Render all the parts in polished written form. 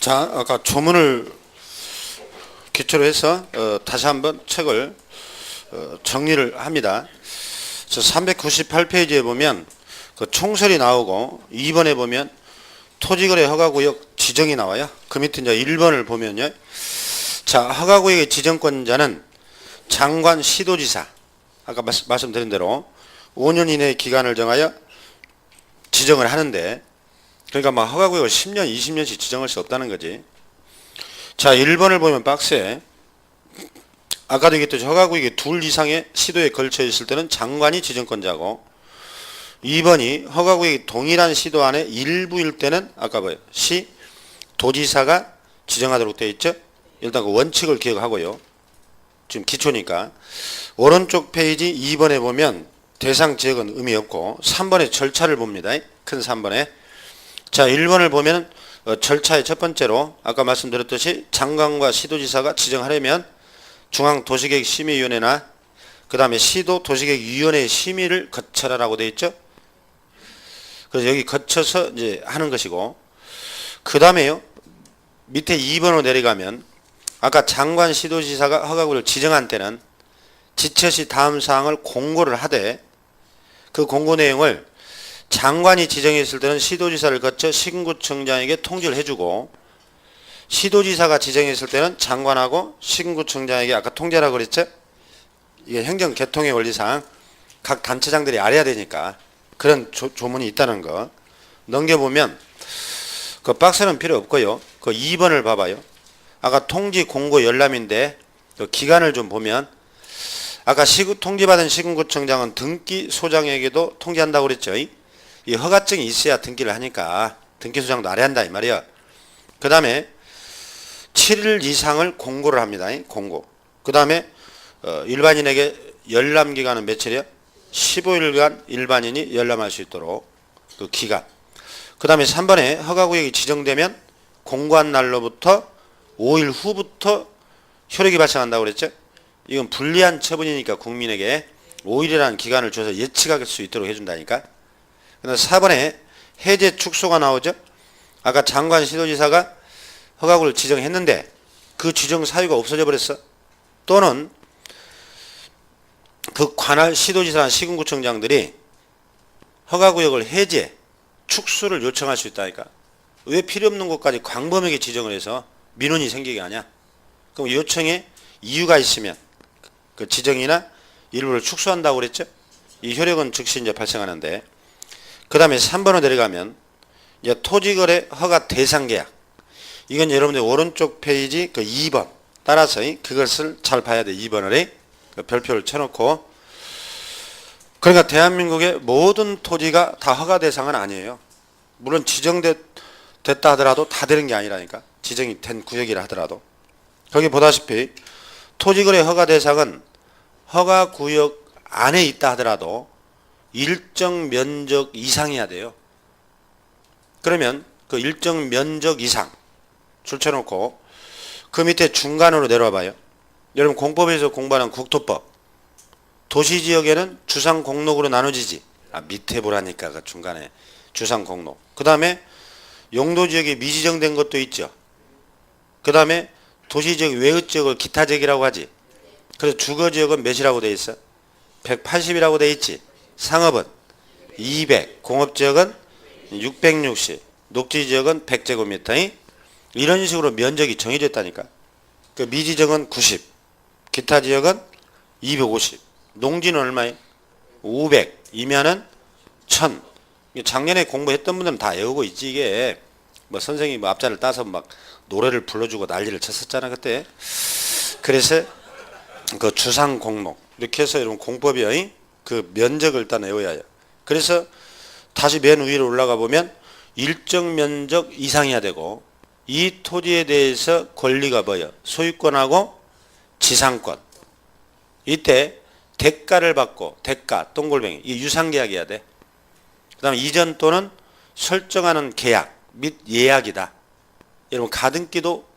자, 아까 조문을 기초로 해서 다시 한번 책을 정리를 합니다. 398페이지에 보면 그 총설이 나오고 2번에 보면 토지거래 허가구역 지정이 나와요. 그 밑에 이제 1번을 보면요. 자, 허가구역의 지정권자는 장관, 시도지사, 아까 말씀드린 대로 5년 이내의 기간을 정하여 지정을 하는데, 그러니까 막 허가구역을 10년, 20년씩 지정할 수 없다는 거지. 자, 1번을 보면 박스에 아까도 얘기했듯이 허가구역이 둘 이상의 시도에 걸쳐 있을 때는 장관이 지정권자고, 2번이 허가구역이 동일한 시도 안에 일부일 때는 아까 뭐예요? 시, 도지사가 지정하도록 되어 있죠. 일단 그 원칙을 기억하고요. 지금 기초니까. 오른쪽 페이지 2번에 보면 대상 지역은 의미 없고 3번의 절차를 봅니다. 큰 3번에. 자, 1번을 보면 절차의 첫 번째로 아까 말씀드렸듯이 장관과 시도지사가 지정하려면 중앙도시계획심의위원회나 그 다음에 시도 도시계획위원회의 심의를 거쳐라라고 되어 있죠. 그래서 여기 거쳐서 이제 하는 것이고, 그 다음에요 밑에 2번으로 내려가면 아까 장관, 시도지사가 허가구를 지정한 때는 지처시 다음 사항을 공고를 하되, 그 공고 내용을 장관이 지정했을 때는 시도지사를 거쳐 시군구청장에게 통지를 해주고, 시도지사가 지정했을 때는 장관하고 시군구청장에게 아까 통지하라고 그랬죠. 이게 행정개통의 원리상 각 단체장들이 알아야 되니까 그런 조문이 있다는 거. 넘겨보면 그 박스는 필요 없고요. 그 2번을 봐봐요. 아까 통지 공고 열람인데 그 기간을 좀 보면 아까 통지받은 시군구청장은 등기 소장에게도 통지한다고 그랬죠. 이 허가증이 있어야 등기를 하니까 등기 소장도 알아야 한다 이 말이야. 그 다음에 7일 이상을 공고를 합니다. 공고. 그 다음에 일반인에게 열람 기간은 며칠이야? 15일간 일반인이 열람할 수 있도록 그 기간. 그 다음에 3번에 허가구역이 지정되면 공고한 날로부터 5일 후부터 효력이 발생한다고 그랬죠. 이건 불리한 처분이니까 국민에게 5일이라는 기간을 줘서 예측할 수 있도록 해준다니까. 그다음 4번에 해제 축소가 나오죠. 아까 장관, 시도지사가 허가구를 지정했는데 그 지정 사유가 없어져 버렸어. 또는 그 관할 시도지사나 시군구청장들이 허가구역을 해제, 축소를 요청할 수 있다니까. 왜 필요 없는 곳까지 광범위하게 지정을 해서 민원이 생기게 하냐. 그럼 요청에 이유가 있으면 그 지정이나 일부를 축소한다고 그랬죠. 이 효력은 즉시 이제 발생하는데, 그 다음에 3번으로 내려가면 이제 토지거래 허가 대상 계약. 이건 여러분들 오른쪽 페이지 그 2번 따라서 그것을 잘 봐야 돼. 2번을 그 별표를 쳐놓고. 그러니까 대한민국의 모든 토지가 다 허가 대상은 아니에요. 물론 지정됐다 하더라도 다 되는 게 아니라니까. 지정이 된 구역이라 하더라도. 거기 보다시피 토지거래 허가 대상은 허가구역 안에 있다 하더라도 일정 면적 이상이어야 돼요. 그러면 그 일정 면적 이상 줄쳐놓고 그 밑에 중간으로 내려와 봐요. 여러분 공법에서 공부하는 국토법. 도시지역에는 주상공록으로 나눠지지. 밑에 보라니까 그 중간에 주상공록. 그 다음에 용도지역이 미지정된 것도 있죠. 그 다음에 도시지역 외의 지역을 기타지역이라고 하지. 그래서 주거지역은 몇이라고 돼 있어? 180이라고 돼 있지. 상업은 200, 공업지역은 660, 녹지지역은 100제곱미터. 이런 식으로 면적이 정해졌다니까. 그 미지정은 90, 기타지역은 250, 농지는 얼마에? 500이면은 1000. 작년에 공부했던 분들은 다 외우고 있지. 이게 뭐 선생님이 뭐 앞자를 따서 막 노래를 불러주고 난리를 쳤었잖아 그때. 그래서 그 주상공록 이렇게 해서 여러분 공법이 그 면적을 일단 외워야 해요. 그래서 다시 맨 위로 올라가 보면 일정 면적 이상이어야 되고, 이 토지에 대해서 권리가 뭐예요? 소유권하고 지상권. 이때 대가를 받고, 대가 동글뱅이, 이 유상계약이어야 돼. 그 다음에 이전 또는 설정하는 계약 및 예약이다. 여러분 가등기도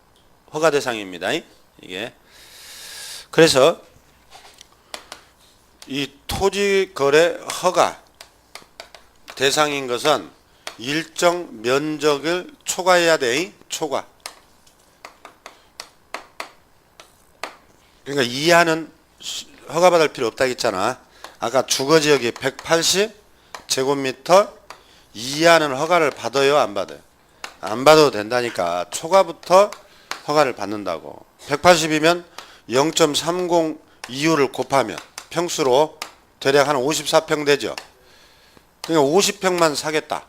허가 대상입니다. 이게. 그래서 이 토지거래 허가 대상인 것은 일정 면적을 초과해야 돼. 초과. 그러니까 이하는 허가받을 필요 없다 했잖아. 아까 주거지역이 180제곱미터 이하는 허가를 받아요, 안 받아요? 안 받아도 된다니까. 초과부터 허가를 받는다고. 180이면 0.30 이유를 곱하면 평수로 대략 한 54평 되죠. 그러니까 50평만 사겠다.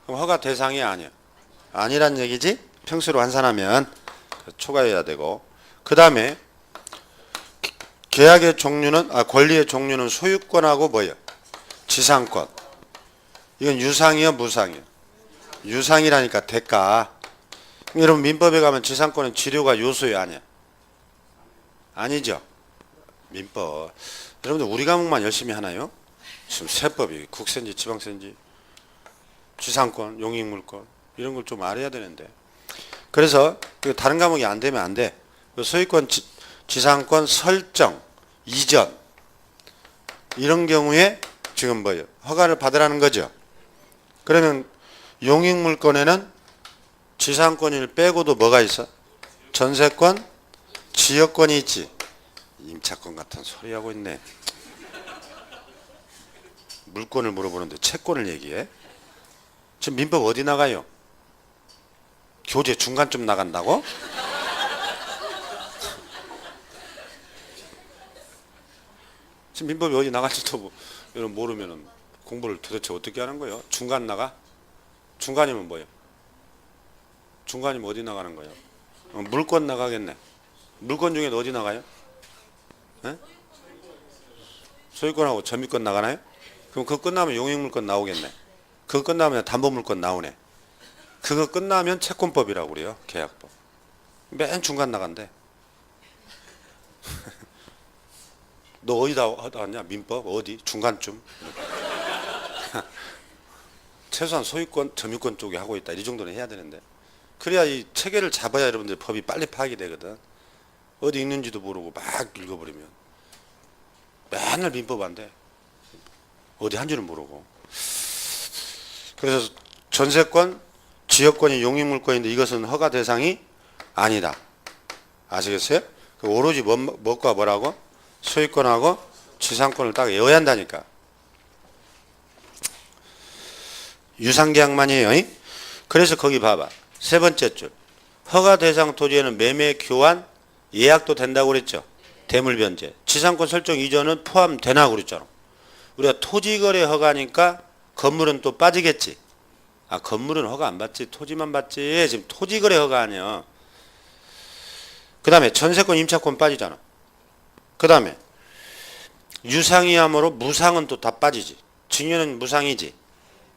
그럼 허가 대상이 아니야. 아니란 얘기지? 평수로 환산하면 초과해야 되고. 그 다음에 계약의 종류는 권리의 종류는 소유권하고 뭐예요? 지상권. 이건 유상이요, 무상이요? 유상이라니까 대가. 여러분 민법에 가면 지상권은 지료가 요소요, 아니야? 아니죠. 민법. 여러분들 우리 과목만 열심히 하나요? 지금 세법이 국세인지 지방세인지 지상권, 용익물권 이런 걸 좀 알아야 되는데. 그래서 다른 과목이 안 되면 안 돼. 소유권, 지상권 설정, 이전 이런 경우에 지금 뭐예요? 허가를 받으라는 거죠. 그러면 용익물권에는 지상권을 빼고도 뭐가 있어? 전세권, 지역권이 있지. 임차권 같은 소리 하고 있네. 물권을 물어보는데 채권을 얘기해? 지금 민법 어디 나가요? 교재 중간쯤 나간다고? 지금 민법이 어디 나갈지도 여러분 모르면 공부를 도대체 어떻게 하는 거예요? 중간 나가? 중간이면 뭐예요? 중간이면 어디 나가는 거예요? 물권 나가겠네. 물권 중에 어디 나가요? 에? 소유권하고 점유권 나가나요? 그럼 그거 끝나면 용익물권 나오겠네. 그거 끝나면 담보물권 나오네. 그거 끝나면 채권법이라고 그래요. 계약법. 맨 중간 나간대. 너 어디다 왔냐? 민법? 어디? 중간쯤? 최소한 소유권, 점유권 쪽에 하고 있다. 이 정도는 해야 되는데. 그래야 이 체계를 잡아야 여러분들 법이 빨리 파악이 되거든. 어디 있는지도 모르고 막 읽어버리면. 맨날 민법 안 돼. 어디 한 줄은 모르고. 그래서 전세권, 지역권이 용익물권인데 이것은 허가 대상이 아니다. 아시겠어요? 오로지 뭐과 뭐라고? 소유권하고 지상권을 딱 외워야 한다니까. 유상계약만이에요. 그래서 거기 봐봐. 세 번째 줄. 허가 대상 토지에는 매매, 교환, 예약도 된다고 그랬죠. 대물변제. 지상권 설정 이전은 포함되나 그랬잖아. 우리가 토지거래 허가니까 건물은 또 빠지겠지. 아, 건물은 허가 안 받지. 토지만 받지. 지금 토지거래 허가 아니야. 그 다음에 전세권, 임차권 빠지잖아. 그 다음에 유상이야말로 무상은 또 다 빠지지. 증여는 무상이지.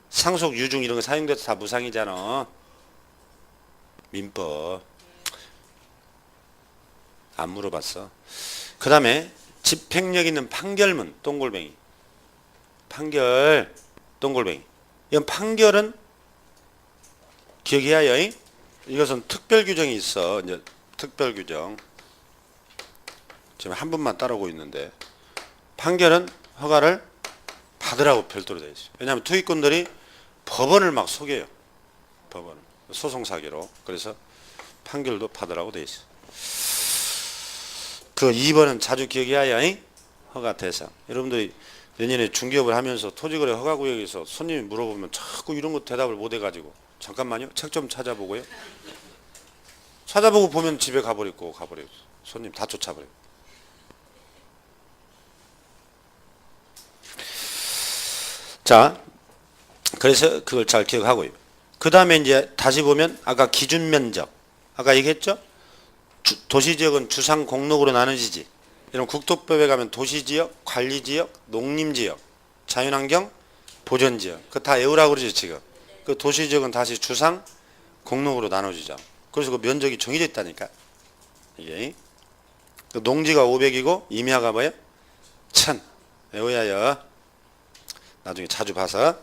상속, 유증 이런 거 사용돼서 다 무상이잖아. 민법. 안 물어봤어. 그 다음에 집행력 있는 판결문, 똥골뱅이. 판결, 똥골뱅이. 이건 판결은 기억해야 해요. 이것은 특별 규정이 있어. 이제 특별 규정. 지금 한 분만 따라오고 있는데 판결은 허가를 받으라고 별도로 되어 있어요. 왜냐하면 투기꾼들이 법원을 막 속여요. 법원을. 소송 사기로. 그래서 판결도 받으라고 되어 있어요. 그 2번은 자주 기억해야 해요. 허가 대상. 여러분들이 내년에 중개업을 하면서 토지거래 허가구역에서 손님이 물어보면 자꾸 이런 거 대답을 못 해가지고 잠깐만요. 책 좀 찾아보고요. 찾아보고 보면 집에 가버리고 손님 다 쫓아버려요. 자, 그래서 그걸 잘 기억하고요. 그 다음에 이제 다시 보면 아까 기준 면적. 아까 얘기했죠? 도시지역은 주상 공록으로 나눠지지. 이런 국토법에 가면 도시지역, 관리지역, 농림지역, 자연환경, 보전지역. 그거 다 외우라고 그러죠, 지금. 그 도시지역은 다시 주상 공록으로 나눠지죠. 그래서 그 면적이 정해져 있다니까. 이게. 그 농지가 500이고 임야가 뭐예요? 1000. 외워야 해요. 나중에 자주 봐서.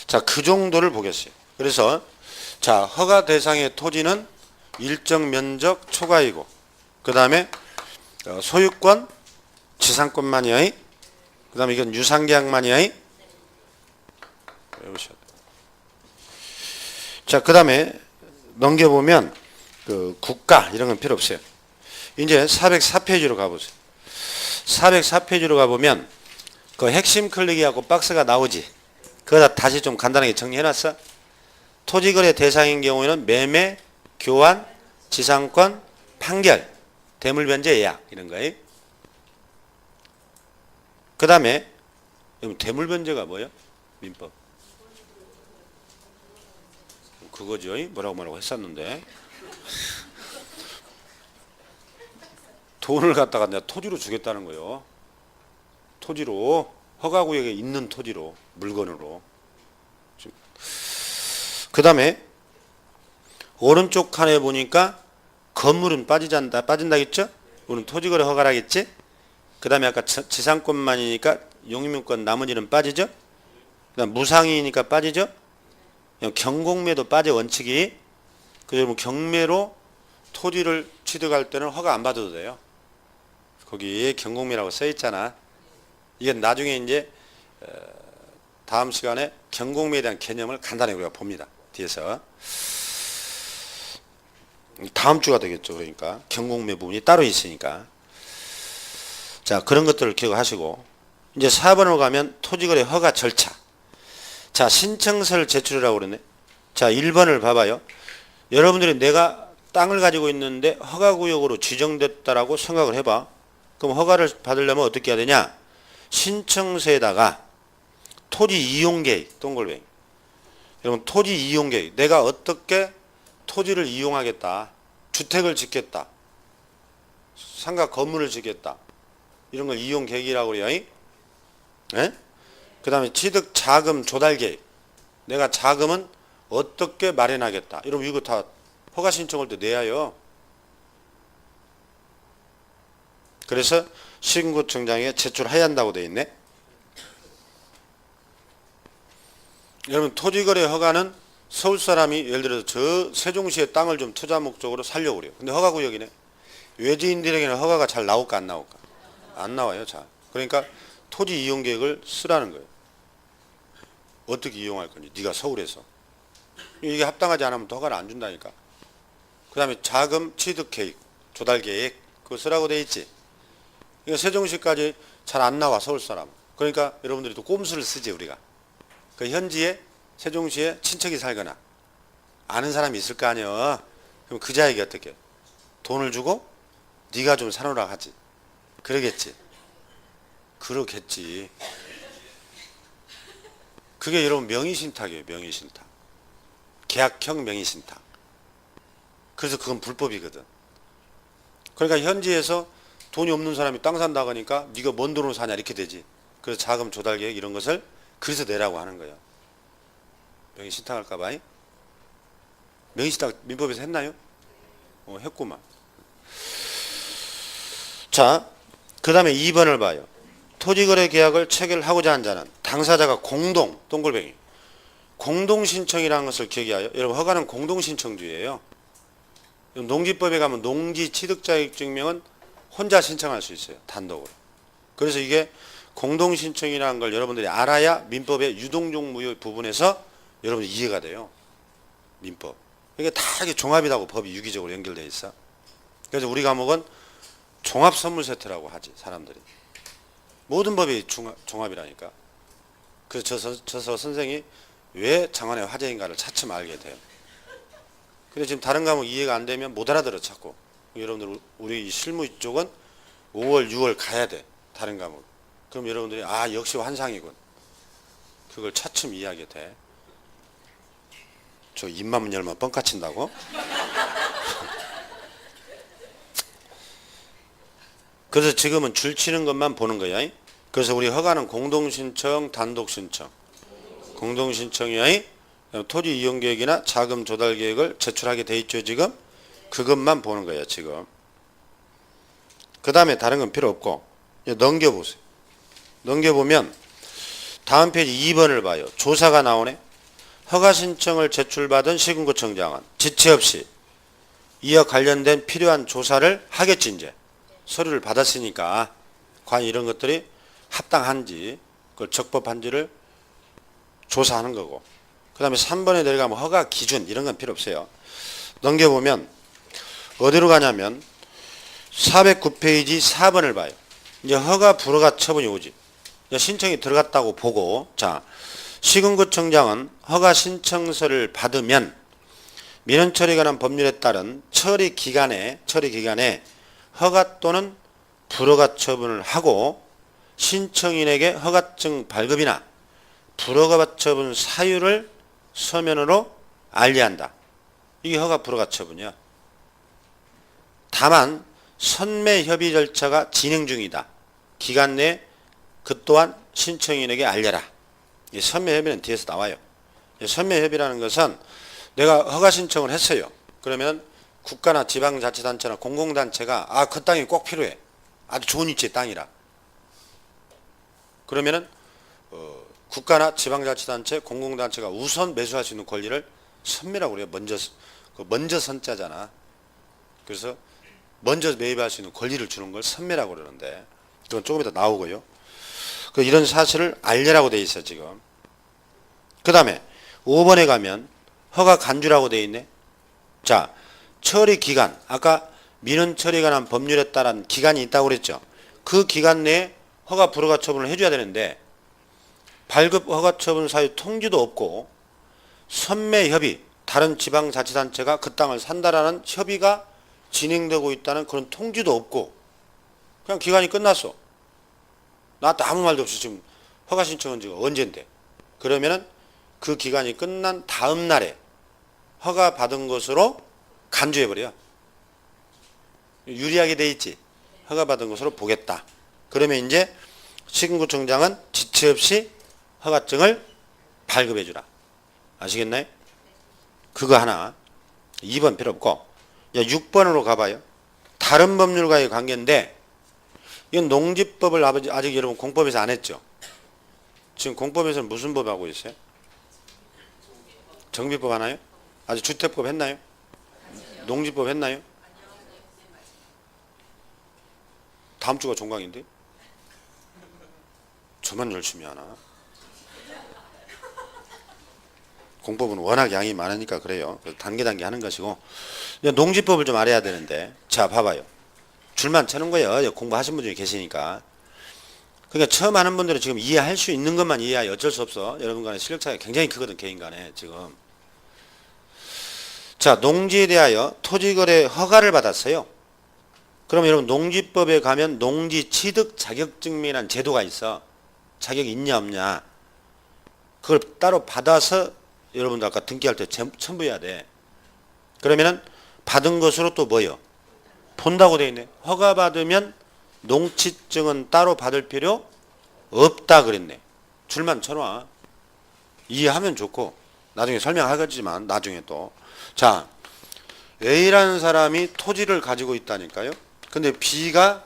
자, 그 정도를 보겠어요. 그래서 자, 허가 대상의 토지는 일정 면적 초과이고 그 다음에 소유권, 지상권만이야. 그 다음에 이건 유상계약만이야. 외우셔야 돼요. 자, 그 다음에 넘겨보면 그 국가 이런 건 필요 없어요. 이제 404페이지로 가보세요. 404페이지로 가보면 그 핵심 클릭이하고 박스가 나오지. 그거다 다시 좀 간단하게 정리해놨어. 토지거래 대상인 경우에는 매매, 교환, 지상권, 판결, 대물변제, 예약 이런 거예요. 그 다음에 대물변제가 뭐예요? 민법. 그거죠. 뭐라고 했었는데. 돈을 갖다가 내가 토지로 주겠다는 거예요. 토지로. 허가구역에 있는 토지로. 물건으로. 그 다음에 오른쪽 칸에 보니까 건물은 빠진다겠죠? 우리는 토지거래 허가라겠지? 그 다음에 아까 지상권만이니까 용유민권 나머지는 빠지죠? 그 다음 무상이니까 빠지죠? 경공매도 빠져 원칙이. 그래서 경매로 토지를 취득할 때는 허가 안 받아도 돼요. 거기 경공매라고 써 있잖아. 이게 나중에 이제 다음 시간에 경공매에 대한 개념을 간단히 우리가 봅니다. 뒤에서. 다음 주가 되겠죠. 그러니까 경공매 부분이 따로 있으니까. 자, 그런 것들을 기억하시고 이제 4번으로 가면 토지거래 허가 절차. 자, 신청서를 제출하라고 그러네. 자, 1번을 봐봐요. 여러분들이 내가 땅을 가지고 있는데 허가구역으로 지정됐다라고 생각을 해봐. 그럼 허가를 받으려면 어떻게 해야 되냐? 신청서에다가 토지 이용계획, 동글뱅이. 여러분, 토지 이용계획. 내가 어떻게 토지를 이용하겠다. 주택을 짓겠다. 상가 건물을 짓겠다. 이런 걸 이용계획이라고 그래요. 예? 그 다음에 취득 자금 조달 계획. 내가 자금은 어떻게 마련하겠다. 이러면 이거 다 허가 신청할 때 내야 해요. 그래서 시군구청장에 제출해야 한다고 되어 있네. 여러분, 토지거래 허가는 서울 사람이 예를 들어서 저 세종시의 땅을 좀 투자 목적으로 살려고 그래요. 근데 허가구역이네. 외지인들에게는 허가가 잘 나올까 안 나올까? 안 나와요. 잘. 그러니까 토지 이용 계획을 쓰라는 거예요. 어떻게 이용할 건지. 네가 서울에서. 이게 합당하지 않으면 허가를 안 준다니까. 그 다음에 자금 취득 계획, 조달 계획 그거 쓰라고 돼 있지. 이거 세종시까지 잘 안 나와 서울 사람. 그러니까 여러분들이 또 꼼수를 쓰지 우리가. 그 현지에 세종시에 친척이 살거나 아는 사람이 있을 거 아니야. 그럼 그 자에게 어떻게? 돈을 주고 네가 좀 사놓으라 하지. 그러겠지. 그러겠지. 그게 여러분 명의신탁이에요. 명의신탁. 계약형 명의신탁. 그래서 그건 불법이거든. 그러니까 현지에서 돈이 없는 사람이 땅 산다고 하니까 네가 뭔 돈으로 사냐 이렇게 되지. 그래서 자금 조달 계획 이런 것을 그래서 내라고 하는 거예요. 명의신탁 할까 봐. 명의신탁 민법에서 했나요? 했구만. 자, 그 다음에 2번을 봐요. 토지거래 계약을 체결하고자 한 자는 당사자가 공동, 동글뱅이. 공동신청이라는 것을 기억해야. 여러분, 허가는 공동신청주의예요. 농지법에 가면 농지취득자격증명은 혼자 신청할 수 있어요. 단독으로. 그래서 이게 공동신청이라는 걸 여러분들이 알아야 민법의 유동종무효 부분에서 여러분이 이해가 돼요. 민법. 이게 다 이게 종합이라고 법이 유기적으로 연결되어 있어. 그래서 우리 과목은 종합선물세트라고 하지, 사람들이. 모든 법이 종합이라니까. 그래서 저 선생이 왜 장안의 화제인가를 차츰 알게 돼요. 근데 지금 다른 과목 이해가 안 되면 못 알아들어 자꾸. 여러분들 우리 실무 쪽은 5월, 6월 가야 돼. 다른 과목. 그럼 여러분들이 아 역시 환상이군. 그걸 차츰 이해하게 돼. 저 입만 열면 뻥까친다고? 그래서 지금은 줄 치는 것만 보는 거야. 그래서 우리 허가는 공동신청, 단독신청. 공동신청이야. 토지 이용 계획이나 자금 조달 계획을 제출하게 돼 있죠, 지금. 그것만 보는 거야, 지금. 그 다음에 다른 건 필요 없고. 넘겨보세요. 넘겨보면 다음 페이지 2번을 봐요. 조사가 나오네. 허가 신청을 제출받은 시군구청장은 지체 없이 이와 관련된 필요한 조사를 하겠지, 이제. 서류를 받았으니까 과연 이런 것들이 합당한지, 그걸 적법한지를 조사하는 거고. 그 다음에 3번에 내려가면 허가 기준 이런 건 필요 없어요. 넘겨보면 어디로 가냐면 409페이지 4번을 봐요. 이제 허가 불허가 처분이 오지. 신청이 들어갔다고 보고, 자, 시군구청장은 허가 신청서를 받으면 민원 처리에 관한 법률에 따른 처리 기간에 허가 또는 불허가 처분을 하고 신청인에게 허가증 발급이나 불허가 처분 사유를 서면으로 알리한다. 이게 허가 불허가 처분이야. 다만 선매 협의 절차가 진행 중이다. 기간 내에 그 또한 신청인에게 알려라. 이 선매 협의는 뒤에서 나와요. 선매 협의라는 것은 내가 허가 신청을 했어요. 그러면 국가나 지방자치단체나 공공단체가 그 땅이 꼭 필요해. 아주 좋은 위치의 땅이라. 그러면은 국가나 지방자치단체, 공공단체가 우선 매수할 수 있는 권리를 선매라고 그래요. 먼저 선자잖아. 그래서 먼저 매입할 수 있는 권리를 주는 걸 선매라고 그러는데 그건 조금 이따 나오고요. 이런 사실을 알려라고 돼 있어 지금. 그 다음에 5번에 가면 허가 간주라고 돼 있네. 자, 처리 기간. 아까 민원 처리에 관한 법률에 따른 기간이 있다고 그랬죠. 그 기간 내에 허가 불허가 처분을 해줘야 되는데 발급 허가 처분 사유 통지도 없고 선매 협의, 다른 지방자치단체가 그 땅을 산다라는 협의가 진행되고 있다는 그런 통지도 없고 그냥 기간이 끝났어. 나한테 아무 말도 없이 지금 허가 신청한 지가 언젠데. 그러면은 그 기간이 끝난 다음 날에 허가 받은 것으로 간주해버려. 유리하게 돼 있지. 허가 받은 것으로 보겠다. 그러면 이제 시군구청장은 지체 없이 허가증을 발급해주라. 아시겠나요? 그거 하나. 2번 필요 없고 6번으로 가봐요. 다른 법률과의 관계인데 이건 농지법을 아직 여러분 공법에서 안 했죠. 지금 공법에서는 무슨 법 하고 있어요? 정비법 하나요? 아직 주택법 했나요? 농지법 했나요? 다음 주가 종강인데? 저만 열심히 하나? 공법은 워낙 양이 많으니까 그래요. 단계 하는 것이고 농지법을 좀 알아야 되는데 자 봐봐요. 줄만 쳐는 거예요. 공부하신 분 중에 계시니까. 그러니까 처음 하는 분들은 지금 이해할 수 있는 것만 이해하여 어쩔 수 없어. 여러분 간의 실력 차이가 굉장히 크거든. 개인 간에 지금. 자, 농지에 대하여 토지거래 허가를 받았어요. 그럼 여러분 농지법에 가면 농지 취득 자격증명이라는 제도가 있어. 자격이 있냐 없냐. 그걸 따로 받아서 여러분들 아까 등기할 때 첨부해야 돼. 그러면은 받은 것으로 또 뭐요? 본다고 되어 있네. 허가 받으면 농취증은 따로 받을 필요 없다 그랬네. 줄만 쳐놔. 이해하면 좋고 나중에 설명하겠지만 나중에 또. 자, A라는 사람이 토지를 가지고 있다니까요. 근데 B가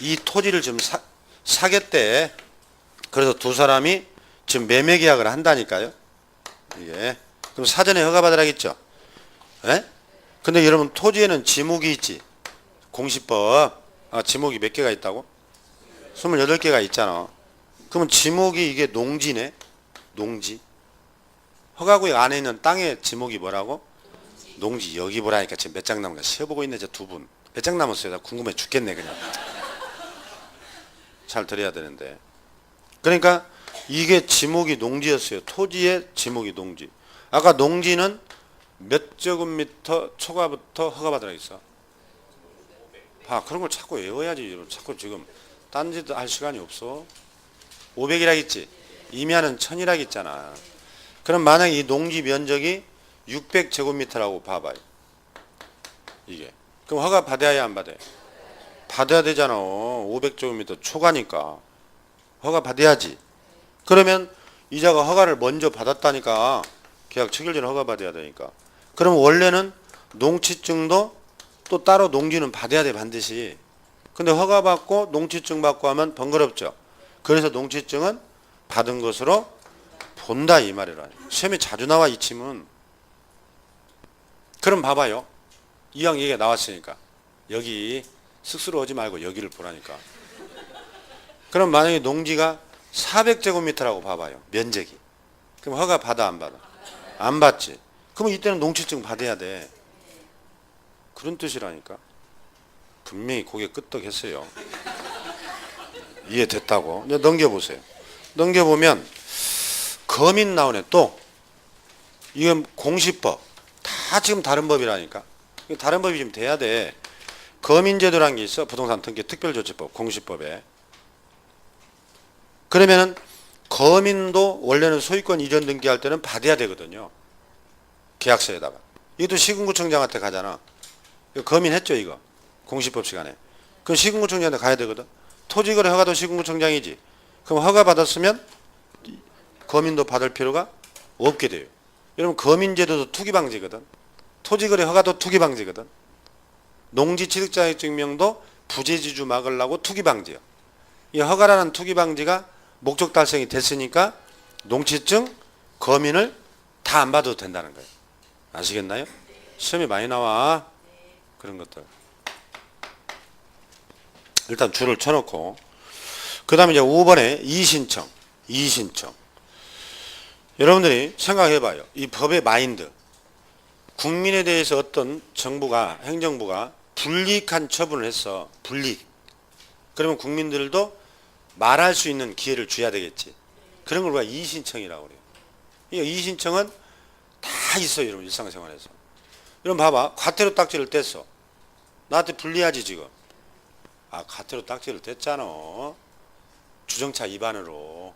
이 토지를 좀 사겠대. 그래서 두 사람이 지금 매매 계약을 한다니까요. 이게. 그럼 사전에 허가 받으라겠죠. 예? 근데 여러분 토지에는 지목이 있지. 공시법. 지목이 몇 개가 있다고? 28개가 있잖아. 그러면 지목이 이게 농지네. 농지. 허가구역 안에 있는 땅의 지목이 뭐라고? 농지. 여기 보라니까 지금 몇 장 남은가 쉬어보고 있네. 저 두 분. 몇 장 남았어요. 나 궁금해 죽겠네 그냥. 잘 들어야 되는데. 그러니까 이게 지목이 농지였어요. 토지의 지목이 농지. 아까 농지는 몇 제곱미터 초과부터 허가받으라 했어. 봐, 그런 걸 자꾸 외워야지. 자꾸 지금 딴짓 할 시간이 없어. 500이라고 했지. 임야는 1000이라고 했잖아. 그럼 만약에 이 농지 면적이 600제곱미터라고 봐봐요. 이게. 그럼 허가 받아야 안 받아요? 받아야 되잖아. 500제곱미터 초과니까. 허가 받아야지. 그러면 이자가 허가를 먼저 받았다니까 계약 체결 전에 허가 받아야 되니까. 그럼 원래는 농취증도 또 따로 농지는 받아야 돼 반드시. 근데 허가 받고 농취증 받고 하면 번거롭죠. 그래서 농취증은 받은 것으로 본다 이 말이라. 시험에 자주 나와 이 침은. 그럼 봐봐요. 이왕 얘기가 나왔으니까 여기 쑥스러워하지 말고 여기를 보라니까. 그럼 만약에 농지가 400제곱미터라고 봐봐요. 면적이. 그럼 허가 받아 안 받아? 안 받지. 그러면 이때는 농취증 받아야 돼. 그런 뜻이라니까. 분명히 고개 끄덕했어요. 이해됐다고. 이제 넘겨보세요. 넘겨보면 거민 나오네. 또 이건 공시법. 다 지금 다른 법이라니까. 다른 법이 좀 돼야 돼. 거민제도라는 게 있어. 부동산 등기 특별조치법 공시법에. 그러면은 거민도 원래는 소유권 이전 등기할 때는 받아야 되거든요. 계약서에다가. 이것도 시군구청장한테 가잖아. 이거 거민했죠 이거. 공시법 시간에. 그럼 시군구청장한테 가야 되거든. 토지거래 허가도 시군구청장이지. 그럼 허가 받았으면 거민도 받을 필요가 없게 돼요. 여러분 거민제도도 투기방지거든. 토지거래 허가도 투기방지거든. 농지취득자격증명도 부재지주 막으려고 투기방지요. 이 허가라는 투기방지가 목적 달성이 됐으니까 농취증, 거민을 다 안 받아도 된다는 거예요. 아시겠나요? 시험에 많이 나와. 그런 것들. 일단 줄을 쳐놓고 그 다음에 이제 5번에 이의신청. 이의신청. 여러분들이 생각해봐요. 이 법의 마인드. 국민에 대해서 어떤 정부가, 행정부가 불이익한 처분을 했어. 불이익. 그러면 국민들도 말할 수 있는 기회를 줘야 되겠지. 그런 걸 우리가 이의신청이라고 그래요. 이 이의신청은 다 있어요. 여러분 일상생활에서. 여러분 봐봐. 과태료 딱지를 뗐어. 나한테 불리하지 지금. 아 과태료 딱지를 뗐잖아. 주정차 위반으로.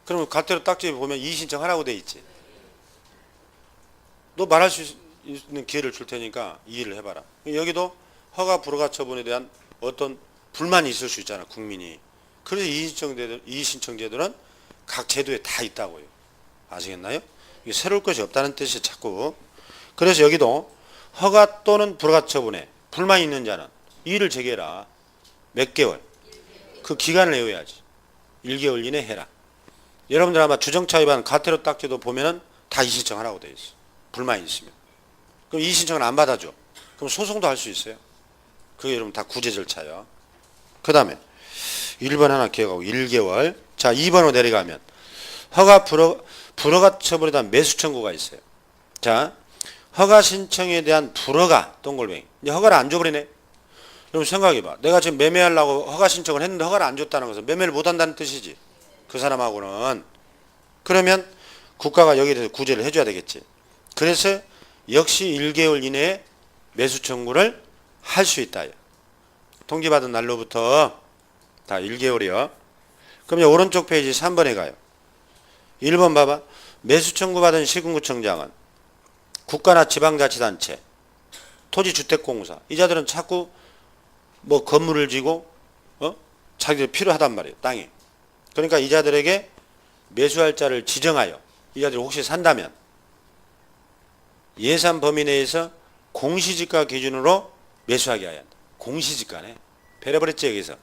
그러면 과태료 딱지에 보면 이의신청 하라고 돼 있지. 너 말할 수 있는 기회를 줄 테니까 이의를 해봐라. 여기도 허가 불허가 처분에 대한 어떤 불만이 있을 수 있잖아. 국민이. 그래서 이의신청제도는 각 제도에 다 있다고요. 아시겠나요? 이게 새로울 것이 없다는 뜻이 자꾸. 그래서 여기도 허가 또는 불허가 처분에 불만이 있는 자는 이의를 제기해라. 몇 개월? 그 기간을 외워야지. 1개월 이내 해라. 여러분들 아마 주정차 위반 과태료 딱지도 보면은 다 이의신청하라고 돼 있어. 불만이 있으면. 그럼 이의신청을 안 받아줘. 그럼 소송도 할 수 있어요. 그게 여러분 다 구제 절차요. 그 다음에 1번 하나 기억하고 1개월. 자 2번으로 내려가면 허가 불허가 처분에 대한 매수 청구가 있어요. 자 허가 신청에 대한 불허가 동글뱅이. 이제 허가를 안 줘버리네. 여러분 생각해봐. 내가 지금 매매하려고 허가 신청을 했는데 허가를 안 줬다는 것은 매매를 못한다는 뜻이지. 그 사람하고는. 그러면 국가가 여기에 대해서 구제를 해줘야 되겠지. 그래서 역시 1개월 이내에 매수 청구를 할 수 있다. 통지받은 날로부터 다 1개월이요. 그럼 이제 오른쪽 페이지 3번에 가요. 1번 봐봐. 매수 청구받은 시군구청장은 국가나 지방자치단체, 토지주택공사 이 자들은 자꾸 뭐 건물을 지고 자기들 필요하단 말이에요. 땅이. 그러니까 이 자들에게 매수할 자를 지정하여 이 자들이 혹시 산다면 예산 범위 내에서 공시지가 기준으로 매수하게 해야 한다. 공시지가네. 배려버렸지 여기서.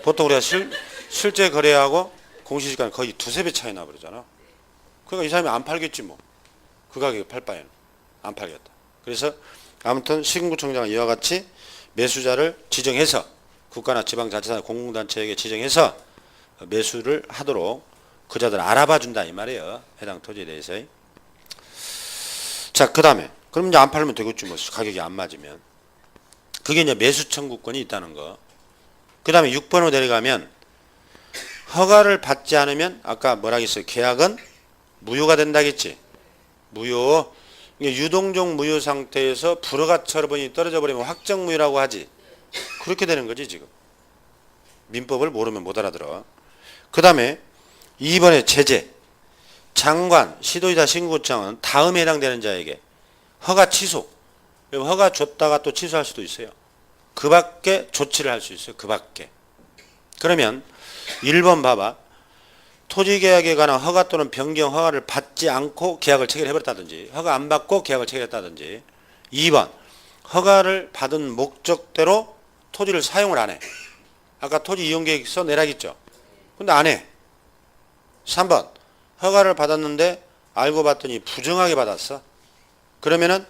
보통 우리가 실제 거래하고 공시지가는 거의 두세 배 차이 나버리잖아. 그러니까 이 사람이 안 팔겠지 뭐. 그 가격에 팔 바에는 안 팔겠다. 그래서 아무튼 시군구청장은 이와 같이 매수자를 지정해서 국가나 지방자치단 공공단체에게 지정해서 매수를 하도록 그자들 알아봐 준다 이 말이에요. 해당 토지에 대해서. 자, 그 다음에 그럼 이제 안 팔면 되겠지 뭐. 가격이 안 맞으면. 그게 이제 매수 청구권이 있다는 거. 그 다음에 6번으로 내려가면 허가를 받지 않으면 아까 뭐라 했어요? 계약은 무효가 된다겠지. 무효. 유동종 무효 상태에서 불허가 처분이 떨어져 버리면 확정무효라고 하지. 그렇게 되는 거지 지금. 민법을 모르면 못 알아들어. 그 다음에 2번에 제재. 장관, 시도지사, 신고구청은 다음에 해당되는 자에게 허가 취소. 허가 줬다가 또 취소할 수도 있어요. 그 밖에 조치를 할 수 있어요. 그 밖에. 그러면 1번 봐봐. 토지계약에 관한 허가 또는 변경 허가를 받지 않고 계약을 체결해버렸다든지 허가 안 받고 계약을 체결했다든지 2번 허가를 받은 목적대로 토지를 사용을 안 해. 아까 토지 이용계획서 내라겠죠. 근데 안 해. 3번 허가를 받았는데 알고 봤더니 부정하게 받았어. 그러면은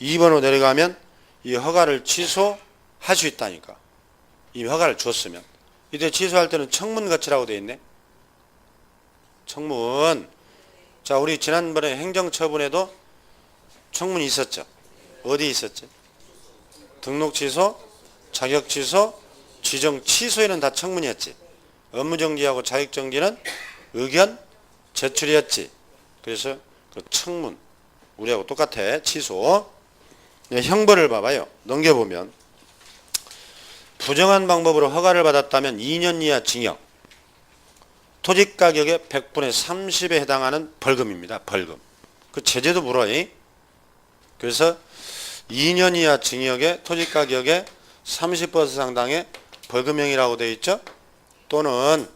2번으로 내려가면 이 허가를 취소할 수 있다니까. 이 허가를 줬으면. 이때 취소할 때는 청문 거치라고 되어 있네. 청문. 자, 우리 지난번에 행정처분에도 청문이 있었죠. 어디 있었지? 등록 취소, 자격 취소, 지정 취소에는 다 청문이었지. 업무정지하고 자격정지는 의견 제출이었지. 그래서 그 청문 우리하고 똑같아. 취소. 네, 형벌을 봐봐요. 넘겨보면 부정한 방법으로 허가를 받았다면 2년 이하 징역, 토지가격의 100분의 30에 해당하는 벌금입니다. 벌금. 그 제재도 물어요. 그래서 2년 이하 징역에 토지가격의 30% 상당의 벌금형이라고 되어 있죠. 또는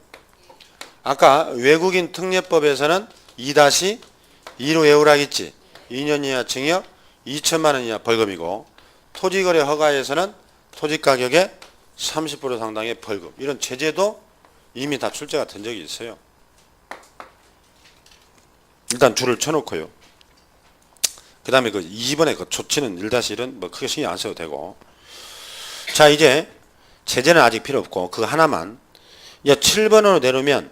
아까 외국인 특례법에서는 2-2로 외우라겠지. 2년 이하 징역 2천만 원 이하 벌금이고, 토지거래 허가에서는 토지가격의 30% 상당의 벌금. 이런 제재도 이미 다 출제가 된 적이 있어요. 일단 줄을 쳐놓고요. 그 다음에 그 2번에 그 조치는 1-1은 뭐 크게 신경 안 써도 되고. 자, 이제 제재는 아직 필요 없고 그거 하나만. 7번으로 내려오면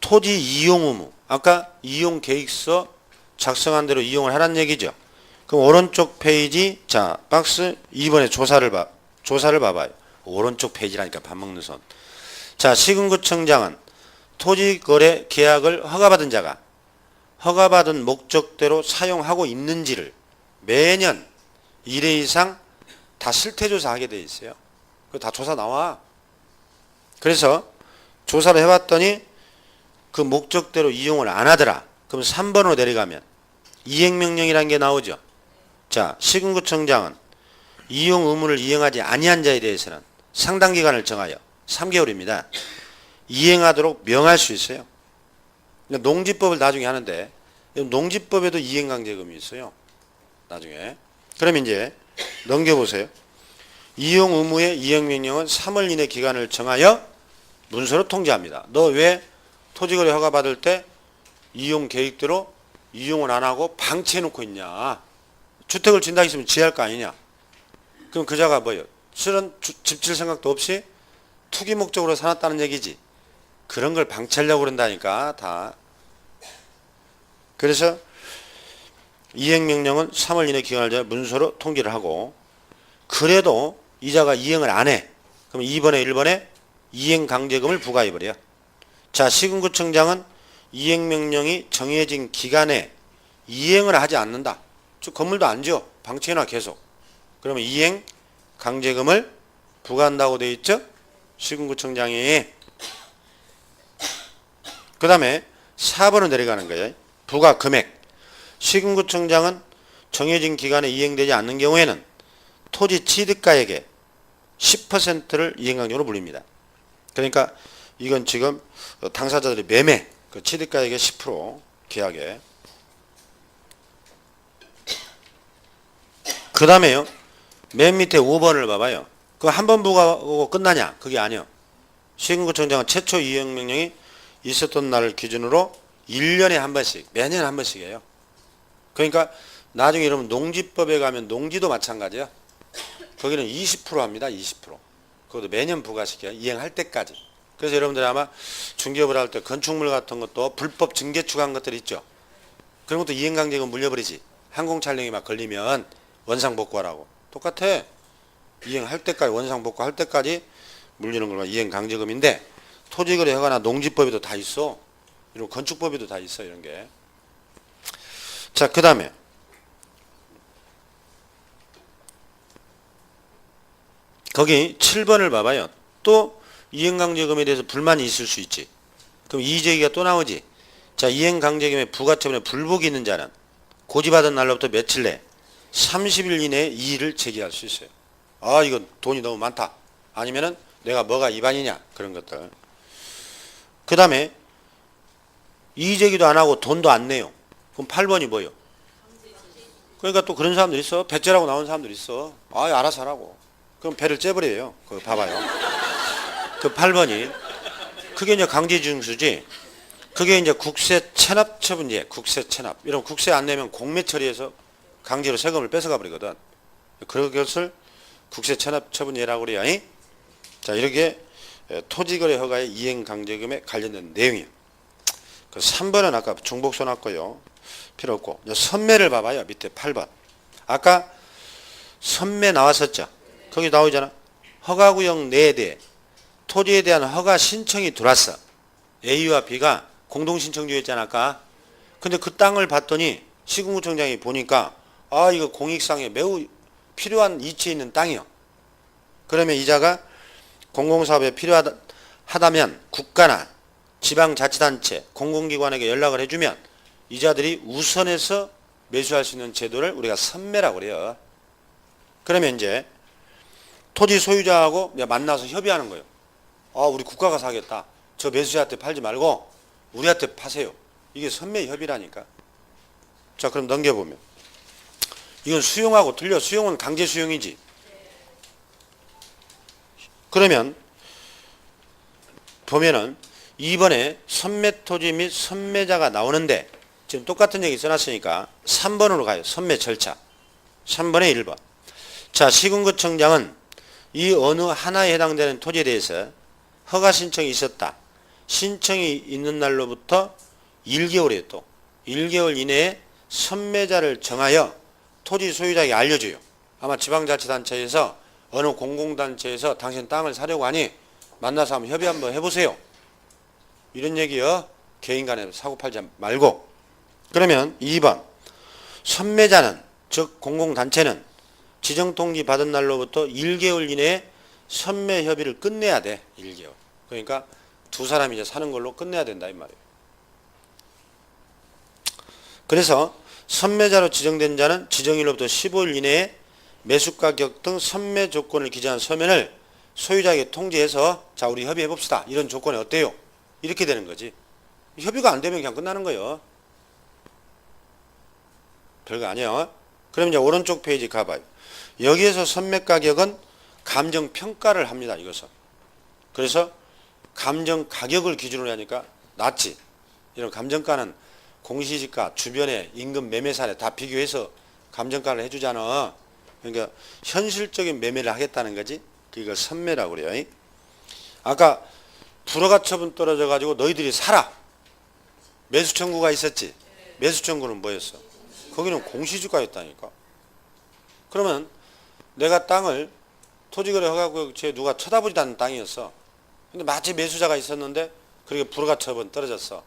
토지 이용 의무. 아까 이용 계획서 작성한 대로 이용을 하란 얘기죠. 그럼 오른쪽 페이지, 자, 박스 2번에 조사를 봐봐요. 오른쪽 페이지라니까 밥 먹는 손. 자, 시군구청장은 토지거래 계약을 허가받은 자가 허가받은 목적대로 사용하고 있는지를 매년 1회 이상 다 실태조사하게 돼 있어요. 그거 다 조사 나와. 그래서 조사를 해봤더니 그 목적대로 이용을 안 하더라. 그럼 3번으로 내려가면 이행명령이라는 게 나오죠. 자, 시군구청장은 이용 의무를 이행하지 아니한 자에 대해서는 상당 기간을 정하여 3개월입니다. 이행하도록 명할 수 있어요. 농지법을 나중에 하는데 농지법에도 이행강제금이 있어요. 나중에. 그럼 이제 넘겨보세요. 이용 의무의 이행명령은 3월 이내 기간을 정하여 문서로 통지합니다. 너 왜 토지거래 허가 받을 때 이용 계획대로 이용을 안 하고 방치해놓고 있냐. 주택을 진다 했으면 지할 거 아니냐. 그럼 그자가 뭐예요? 실은 집 질 생각도 없이 투기 목적으로 사놨다는 얘기지. 그런 걸 방치하려고 그런다니까 다. 그래서 이행명령은 3월 이내 기간을 정해 문서로 통지를 하고, 그래도 이자가 이행을 안 해. 그럼 2번에 1번에 이행강제금을 부과해버려. 자, 시군구청장은 이행명령이 정해진 기간에 이행을 하지 않는다. 즉 건물도 안 지어. 방치해놔 계속. 그러면 이행강제금을 부과한다고 되어 있죠. 시군구청장이. 그 다음에 4번으로 내려가는 거예요. 부과 금액. 시군구청장은 정해진 기간에 이행되지 않는 경우에는 토지 취득가액의 10%를 이행강제로 물립니다. 그러니까 이건 지금 당사자들이 매매, 그 취득가액의 10% 계약에. 그 다음에요. 맨 밑에 5번을 봐봐요. 그거 한 번 부과하고 끝나냐? 그게 아니요. 시군구청장은 최초 이행명령이 있었던 날을 기준으로 1년에 한 번씩, 매년 한 번씩이에요. 그러니까 나중에 이러면 농지법에 가면 농지도 마찬가지야. 거기는 20% 합니다. 20%. 그것도 매년 부과시켜요. 이행할 때까지. 그래서 여러분들이 아마 중개업을 할 때 건축물 같은 것도 불법 증개축한 것들 있죠. 그런 것도 이행강제금 물려버리지. 항공촬영이 막 걸리면 원상복구하라고. 똑같아. 이행할 때까지, 원상복구할 때까지 물리는 걸로 이행강제금인데, 토지거래 허가나 농지법에도 다 있어. 이런 건축법에도 다 있어, 이런 게. 자, 그 다음에 거기 7번을 봐봐요. 또 이행강제금에 대해서 불만이 있을 수 있지. 그럼 이의제기가 또 나오지. 자, 이행강제금의 부과처분에 불복이 있는 자는 고지받은 날로부터 며칠 내 30일 이내에 이의를 제기할 수 있어요. 아, 이건 돈이 너무 많다. 아니면은 내가 뭐가 위반이냐. 그런 것들. 그 다음에 이의제기도 안 하고 돈도 안 내요. 그럼 8번이 뭐예요? 그러니까 또 그런 사람들 있어. 배째라고 나온 사람들 있어. 아, 알아서 하라고. 그럼 배를 째버려요. 그거 봐봐요. 그 8번이. 그게 이제 강제징수지. 그게 이제 국세 체납 처분제. 국세 체납. 이런 국세 안 내면 공매 처리해서 강제로 세금을 뺏어가 버리거든. 그것을 국세 체납 처분제라고 그래요. 자, 이렇게 토지거래 허가의 이행강제금에 관련된 내용이에요. 그 3번은 아까 중복 써놨고요. 필요 없고. 선매를 봐봐요. 밑에 8번. 아까 선매 나왔었죠. 거기 나오잖아. 허가구역 내에 대해 토지에 대한 허가 신청이 들어왔어. A와 B가 공동신청주였잖아 아까. 근데 그 땅을 봤더니 시군구청장이 보니까 아 이거 공익상에 매우 필요한 위치에 있는 땅이요. 그러면 이자가 공공사업에 필요하다면 국가나 지방자치단체, 공공기관에게 연락을 해주면 이자들이 우선해서 매수할 수 있는 제도를 우리가 선매라고 그래요. 그러면 이제 토지 소유자하고 만나서 협의하는 거예요. 아 우리 국가가 사겠다. 저 매수자한테 팔지 말고 우리한테 파세요. 이게 선매 협의라니까. 자 그럼 넘겨보면 이건 수용하고 틀려. 수용은 강제 수용이지. 그러면 보면은 2번에 선매 토지 및 선매자가 나오는데 지금 똑같은 얘기 써놨으니까 3번으로 가요. 선매 절차. 3번에 1번. 자 시군구청장은 이 어느 하나에 해당되는 토지에 대해서 허가 신청이 있었다. 신청이 있는 날로부터 1개월에 또 1개월 이내에 선매자를 정하여 토지 소유자에게 알려줘요. 아마 지방자치단체에서 어느 공공단체에서 당신 땅을 사려고 하니 만나서 한번 협의 한번 해보세요. 이런 얘기요. 개인 간에 사고 팔지 말고. 그러면 2번 선매자는 즉 공공단체는 지정통지 받은 날로부터 1개월 이내에 선매 협의를 끝내야 돼. 1개월. 그러니까 두 사람이 이제 사는 걸로 끝내야 된다 이 말이에요. 그래서 선매자로 지정된 자는 지정일로부터 15일 이내에 매수가격 등 선매 조건을 기재한 서면을 소유자에게 통지해서 자 우리 협의해 봅시다. 이런 조건이 어때요? 이렇게 되는 거지. 협의가 안 되면 그냥 끝나는 거예요. 별거 아니에요. 그럼 이제 오른쪽 페이지 가봐요. 여기에서 선매가격은 감정평가를 합니다. 이것은. 그래서 감정가격을 기준으로 하니까 낮지. 이런 감정가는 공시지가, 주변에 임금 매매사례 다 비교해서 감정가를 해주잖아. 그러니까 현실적인 매매를 하겠다는 거지. 이걸 선매라고 그래요. 아까 불허가 처분 떨어져 가지고 너희들이 사라. 매수 청구가 있었지. 매수 청구는 뭐였어? 거기는 공시지가였다니까. 그러면 내가 땅을 토지거래 허가구역지에 누가 쳐다보지도 않는 땅이었어. 근데 마치 매수자가 있었는데 그렇게 불허가 처분 떨어졌어.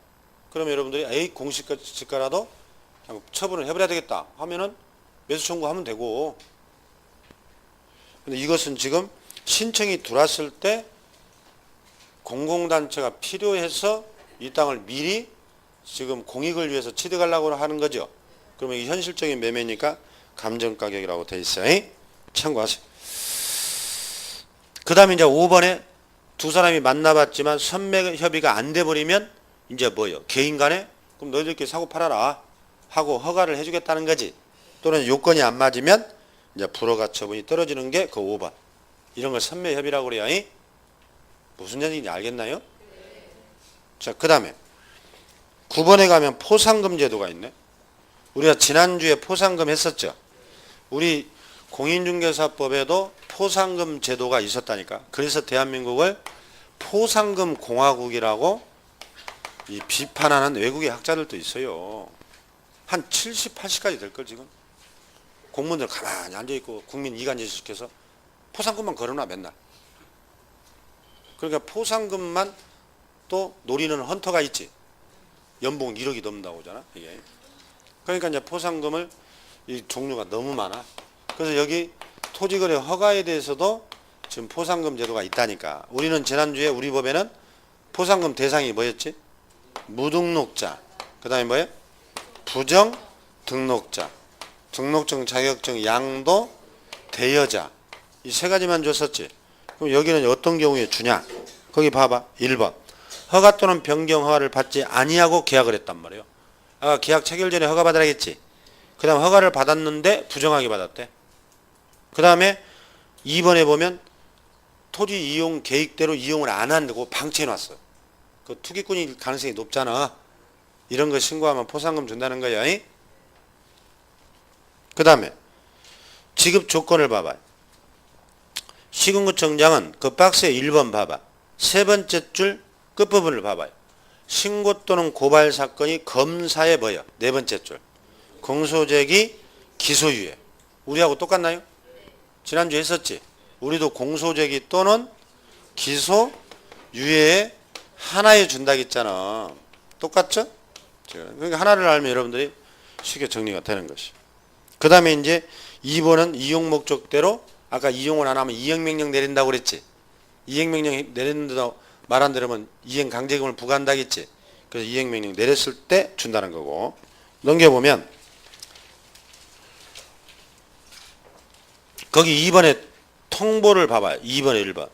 그러면 여러분들이 에이 공시지가라도 처분을 해버려야 되겠다 하면은 매수 청구하면 되고. 근데 이것은 지금 신청이 들어왔을 때 공공단체가 필요해서 이 땅을 미리 지금 공익을 위해서 취득하려고 하는 거죠. 그러면 이게 현실적인 매매니까 감정가격이라고 돼 있어요. 참고하세요. 그 다음에 이제 5번에 두 사람이 만나봤지만 선매 협의가 안 돼버리면 이제 뭐예요? 개인 간에 그럼 너희들끼리 사고 팔아라 하고 허가를 해주겠다는 거지. 또는 요건이 안 맞으면 이제 불허가 처분이 떨어지는 게 그 5번. 이런 걸 선매 협의라고 그래요. 무슨 얘기인지 알겠나요? 자, 그 다음에 9번에 가면 포상금 제도가 있네. 우리가 지난주에 포상금 했었죠. 우리 공인중개사법에도 포상금 제도가 있었다니까. 그래서 대한민국을 포상금 공화국이라고 이 비판하는 외국의 학자들도 있어요. 한 70, 80까지 될걸 지금. 공무원들 가만히 앉아있고 국민 이간질시켜서 포상금만 걸어놔 맨날. 그러니까 포상금만 또 노리는 헌터가 있지. 연봉 1억이 넘는다고 하잖아. 이게. 그러니까 이제 포상금을 이 종류가 너무 많아. 그래서 여기 토지거래 허가에 대해서도 지금 포상금 제도가 있다니까. 우리는 지난주에 우리 법에는 포상금 대상이 뭐였지? 무등록자. 그 다음에 뭐예요? 부정 등록자. 등록증, 자격증, 양도, 대여자. 이 세 가지만 줬었지. 그럼 여기는 어떤 경우에 주냐? 거기 봐봐. 1번. 허가 또는 변경 허가를 받지 아니하고 계약을 했단 말이에요. 아까 계약 체결 전에 허가 받아야겠지. 그 다음 허가를 받았는데 부정하게 받았대. 그 다음에 2번에 보면 토지 이용 계획대로 이용을 안 한다고 방치해놨어. 그 투기꾼일 가능성이 높잖아. 이런 거 신고하면 포상금 준다는 거야. 그 다음에 지급 조건을 봐봐. 시군구청장은 그 박스에 1번 봐봐. 세 번째 줄 끝부분을 봐봐요. 신고 또는 고발 사건이 검사에 뭐야? 네 번째 줄. 공소제기 기소유예. 우리하고 똑같나요? 지난주에 했었지. 우리도 공소제기 또는 기소유예 하나에 준다고 했잖아. 똑같죠? 그러니까 하나를 알면 여러분들이 쉽게 정리가 되는 것이. 그 다음에 이제 2번은 이용 목적대로 아까 이용을 안 하면 이행명령 내린다고 그랬지. 이행명령 내렸는데도 말 안 들으면 이행 강제금을 부과한다고 했지. 그래서 이행명령 내렸을 때 준다는 거고. 넘겨보면 거기 2번에 통보를 봐봐요. 2번에 1번.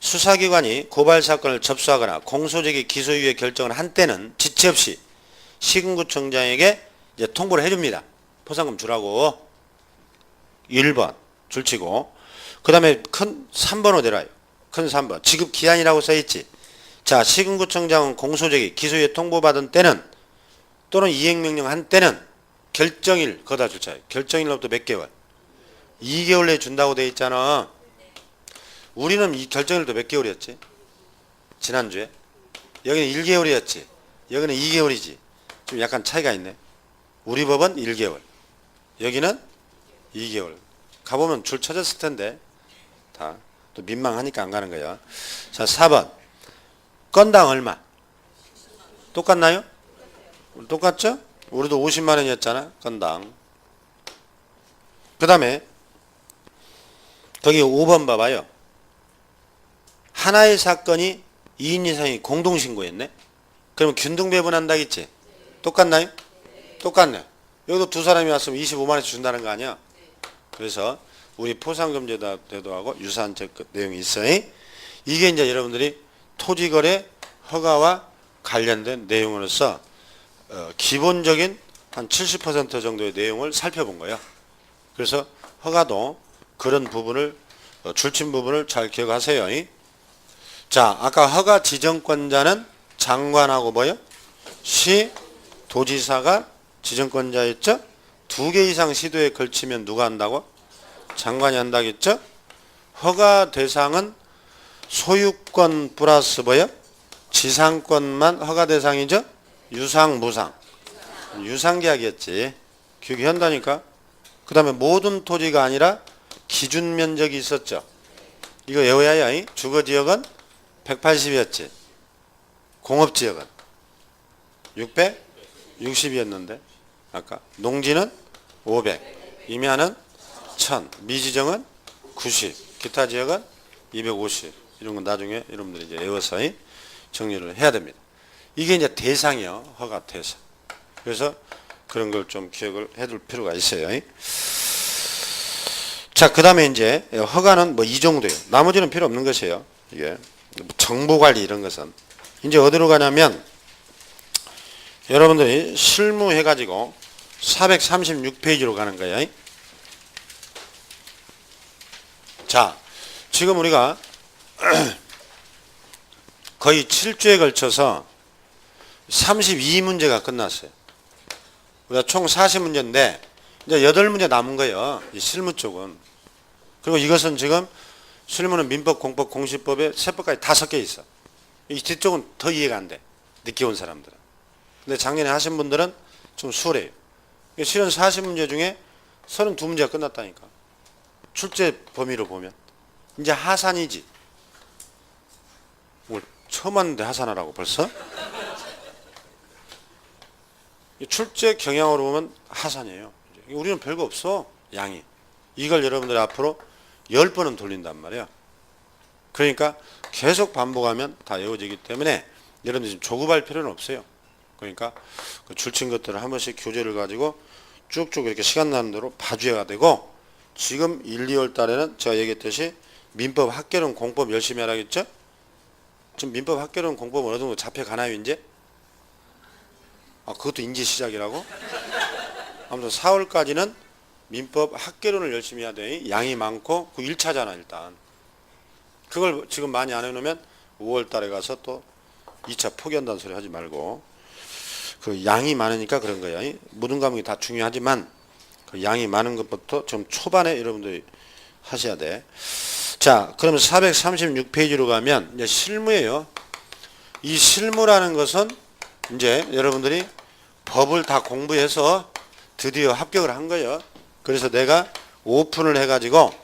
수사기관이 고발사건을 접수하거나 공소제기 기소유예 결정을 한 때는 지체 없이 시군구청장에게 이제 통보를 해줍니다. 포상금 주라고. 1번 줄치고 그 다음에 큰 3번으로 내려와요. 큰 3번 지급기한이라고 써있지. 자, 시군구청장은 공소제기 기소유예 통보받은 때는 또는 이행명령 한 때는 결정일 거다 줄차요. 결정일로부터 몇 개월? 2개월 내에 준다고 돼 있잖아. 우리는 이 결정일도 몇 개월이었지? 지난주에 여기는 1개월이었지. 여기는 2개월이지. 좀 약간 차이가 있네. 우리 법은 1개월, 여기는 2개월. 가보면 줄 쳐졌을 텐데 다 또 민망하니까 안 가는 거야. 자, 4번 건당 얼마? 똑같나요? 똑같죠? 우리도 50만 원이었잖아 건당. 그 다음에 거기 5번 봐봐요. 하나의 사건이 2인 이상이 공동신고했네. 그러면 균등배분한다겠지. 똑같나요? 똑같네. 여기도 두 사람이 왔으면 25만 원씩 준다는 거 아니야. 그래서 우리 포상금 제도하고 유사한 내용이 있어요. 이게 이제 여러분들이 토지거래 허가와 관련된 내용으로서 기본적인 한 70% 정도의 내용을 살펴본 거예요. 그래서 허가도 그런 부분을 줄친 부분을 잘 기억하세요. 자, 아까 허가 지정권자는 장관하고 뭐요? 시, 도지사가 지정권자였죠? 2개 이상 시도에 걸치면 누가 한다고? 장관이 한다겠죠? 허가 대상은 소유권 플러스 뭐요? 지상권만 허가 대상이죠? 유상, 무상. 유상계약이었지. 기억한다니까? 그 다음에 모든 토지가 아니라 기준 면적이 있었죠. 이거 외워야 주거지역은 180이었지. 공업지역은 660이었는데 아까 농지는 500, 임야는 1000, 미지정은 90, 기타 지역은 250. 이런 건 나중에 여러분들이 이제 외워서 정리를 해야 됩니다. 이게 이제 대상이요. 허가 대상. 그래서 그런 걸 좀 기억을 해둘 필요가 있어요. 자, 그 다음에 이제 허가는 뭐 이 정도예요. 나머지는 필요 없는 것이에요. 이게 정보관리 이런 것은 이제 어디로 가냐면 여러분들이 실무해가지고 436페이지로 가는 거예요. 자, 지금 우리가 거의 7주에 걸쳐서 32문제가 끝났어요. 우리가 총 40문제인데 이제 8문제 남은 거예요. 이 실무 쪽은. 그리고 이것은 지금 실무는 민법, 공법, 공시법에 세법까지 다 섞여 있어. 이 뒤쪽은 더 이해가 안 돼. 늦게 온 사람들은. 근데 작년에 하신 분들은 좀 수월해요. 실은 40문제 중에 32문제가 끝났다니까. 출제 범위로 보면. 이제 하산이지. 뭘 처음 왔는데 하산하라고 벌써? 출제 경향으로 보면 하산이에요. 우리는 별거 없어. 양이. 이걸 여러분들이 앞으로 10번은 돌린단 말이야. 그러니까 계속 반복하면 다 외워지기 때문에 여러분들 지금 조급할 필요는 없어요. 그러니까 그 줄친 것들을 한 번씩 교재를 가지고 쭉쭉 이렇게 시간 나는 대로 봐줘야 되고, 지금 1, 2월 달에는 제가 얘기했듯이 민법 학개론 공법 열심히 하라겠죠? 지금 민법 학개론 공법 어느 정도 잡혀가나요 이제? 아, 그것도 이제 시작이라고? 아무튼 4월까지는 민법 학개론을 열심히 해야 돼. 양이 많고 그 1차잖아 일단. 그걸 지금 많이 안 해놓으면 5월 달에 가서 또 2차 포기한다는 소리 하지 말고, 그 양이 많으니까 그런 거야. 모든 과목이 다 중요하지만 그 양이 많은 것부터 좀 초반에 여러분들이 하셔야 돼. 자, 그러면 436페이지로 가면 이제 실무예요. 이 실무라는 것은 이제 여러분들이 법을 다 공부해서 드디어 합격을 한 거예요. 그래서 내가 오픈을 해가지고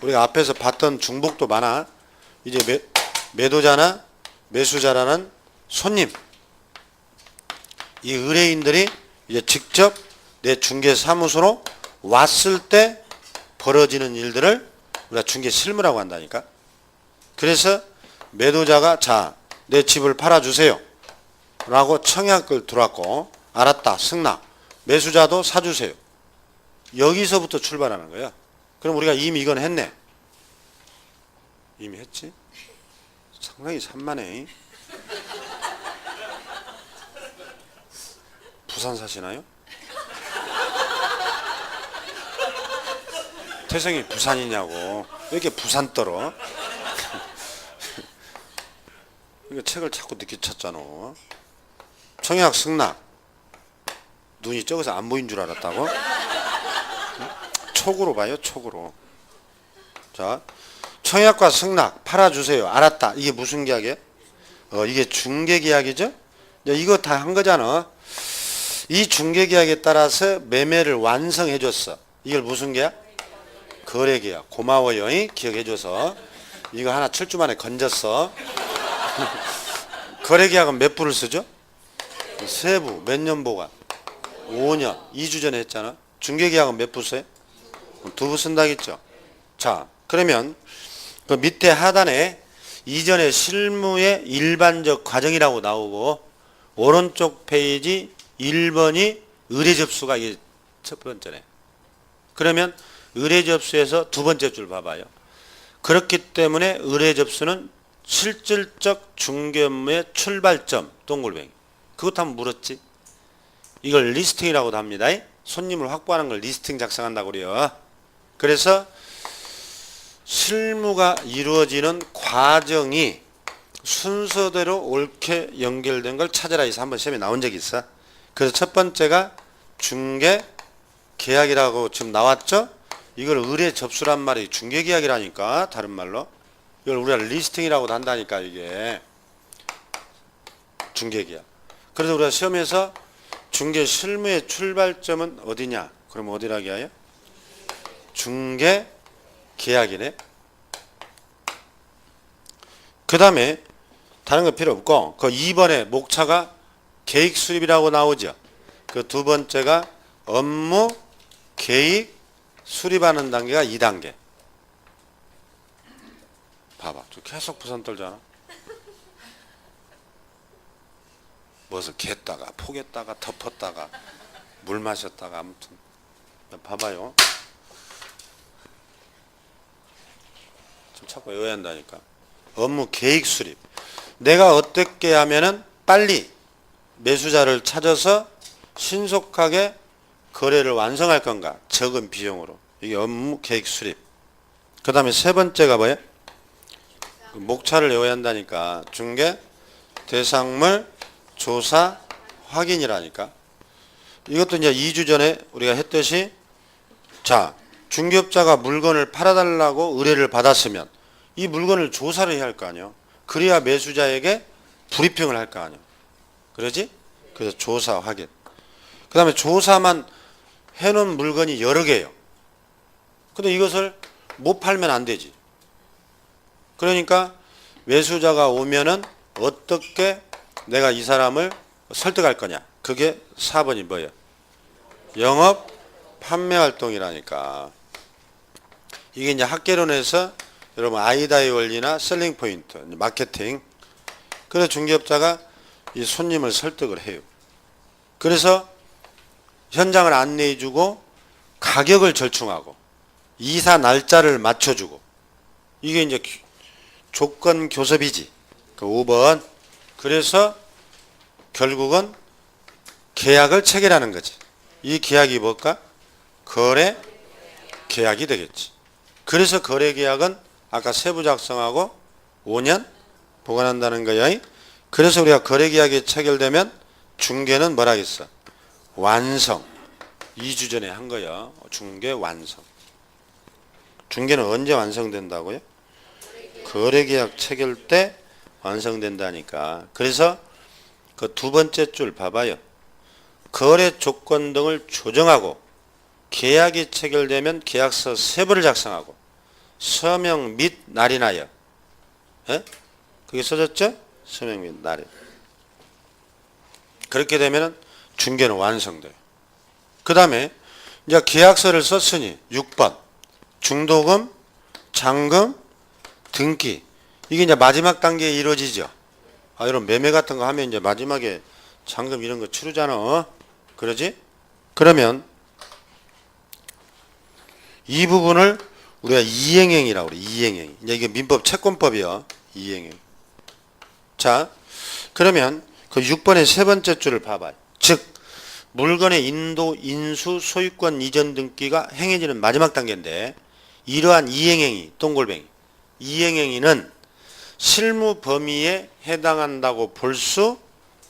우리가 앞에서 봤던 중복도 많아. 이제 매도자나 매수자라는 손님, 이 의뢰인들이 이제 직접 내 중개사무소로 왔을 때 벌어지는 일들을 우리가 중개 실무라고 한다니까. 그래서 매도자가 자, 내 집을 팔아주세요 라고 청약을 들어왔고, 알았다, 승낙. 매수자도 사주세요. 여기서부터 출발하는 거야. 그럼 우리가 이미 이건 했네. 이미 했지? 상당히 산만해. 부산 사시나요? 태성이 부산이냐고. 왜 이렇게 부산 떨어? 이거 책을 자꾸 늦게 찾잖아. 청약 승낙. 눈이 적어서 안 보인 줄 알았다고? 촉으로 봐요, 촉으로. 자, 청약과 승낙 팔아주세요. 알았다. 이게 무슨 계약이에요? 이게 중개계약이죠? 이거 다 한 거잖아. 이 중개계약에 따라서 매매를 완성해줬어. 이걸 무슨 계약? 거래계약. 고마워요. 기억해줘서. 이거 하나 7주 만에 건졌어. 거래계약은 몇 부를 쓰죠? 세부. 몇 년 보관? 5년. 2주 전에 했잖아. 중개계약은 몇 부 써요? 2부 쓴다겠죠. 자, 그러면 그 밑에 하단에 이전의 실무의 일반적 과정이라고 나오고, 오른쪽 페이지 1번이 의뢰 접수가 이게 첫 번째네. 그러면 의뢰 접수에서 두 번째 줄 봐봐요. 그렇기 때문에 의뢰 접수는 실질적 중개 업무의 출발점, 동글뱅이. 그것도 한번 물었지. 이걸 리스팅이라고도 합니다. 손님을 확보하는 걸 리스팅 작성한다고 그래요. 그래서 실무가 이루어지는 과정이 순서대로 옳게 연결된 걸 찾아라 해서 한번 시험에 나온 적이 있어. 그래서 첫 번째가 중개 계약이라고 지금 나왔죠? 이걸 의뢰 접수란 말이 중개 계약이라니까, 다른 말로. 이걸 우리가 리스팅이라고도 한다니까, 이게. 중개 계약. 그래서 우리가 시험에서 중개 실무의 출발점은 어디냐? 그럼 어디라고 해요? 중개 계약이네. 그 다음에 다른 거 필요 없고, 그 2번에 목차가 계획 수립이라고 나오죠. 그 두 번째가 업무 계획 수립하는 단계가 2단계. 봐봐. 저 계속 부산 떨잖아. 무엇을 겠다가 포겠다가 덮었다가 물 마셨다가, 아무튼 봐봐요. 좀 자꾸 외워야 한다니까. 업무 계획 수립. 내가 어떻게 하면은 빨리 매수자를 찾아서 신속하게 거래를 완성할 건가? 적은 비용으로. 이게 업무 계획 수립. 그 다음에 세 번째가 뭐예요? 목차를 외워야 한다니까. 중개 대상물 조사 확인이라니까. 이것도 이제 2주 전에 우리가 했듯이, 자, 중개업자가 물건을 팔아달라고 의뢰를 받았으면 이 물건을 조사를 해야 할 거 아니에요. 그래야 매수자에게 브리핑을 할 거 아니에요. 그러지? 그래서 조사 확인. 그 다음에 조사만 해놓은 물건이 여러 개예요. 근데 이것을 못 팔면 안 되지. 그러니까 매수자가 오면은 어떻게 내가 이 사람을 설득할 거냐. 그게 4번이 뭐예요? 영업 판매 활동이라니까. 이게 이제 학개론에서 여러분 아이다의 원리나 셀링 포인트, 마케팅. 그래서 중개업자가 이 손님을 설득을 해요. 그래서 현장을 안내해주고 가격을 절충하고 이사 날짜를 맞춰주고, 이게 이제 조건 교섭이지. 그 5번. 그래서 결국은 계약을 체결하는 거지. 이 계약이 뭘까? 거래 계약이 되겠지. 그래서 거래 계약은 아까 세부 작성하고 5년 보관한다는 거야. 그래서 우리가 거래 계약이 체결되면 중개는 뭐라 했어? 완성. 2주 전에 한 거야. 중개 완성. 중개는 언제 완성된다고요? 거래 계약 체결 때 완성된다니까. 그래서 그 두 번째 줄 봐봐요. 거래 조건 등을 조정하고 계약이 체결되면 계약서 세부를 작성하고 서명 및 날인하여. 예? 그게 써졌죠? 서명 및 날인. 그렇게 되면 중개는 완성돼요. 그 다음에 이제 계약서를 썼으니 6번 중도금, 잔금, 등기. 이게 이제 마지막 단계에 이루어지죠. 아, 이런 매매 같은 거 하면 이제 마지막에 잔금 이런 거 치르잖아. 그러지? 그러면 이 부분을 우리가 이행행이라고 그래. 이행행. 이제 이게 민법 채권법이야. 이행행. 자, 그러면 그 6번의 세 번째 줄을 봐봐요. 즉 물건의 인도, 인수, 소유권 이전 등기가 행해지는 마지막 단계인데 이러한 이행행위, 동글뱅이. 이행행위는 실무 범위에 해당한다고 볼 수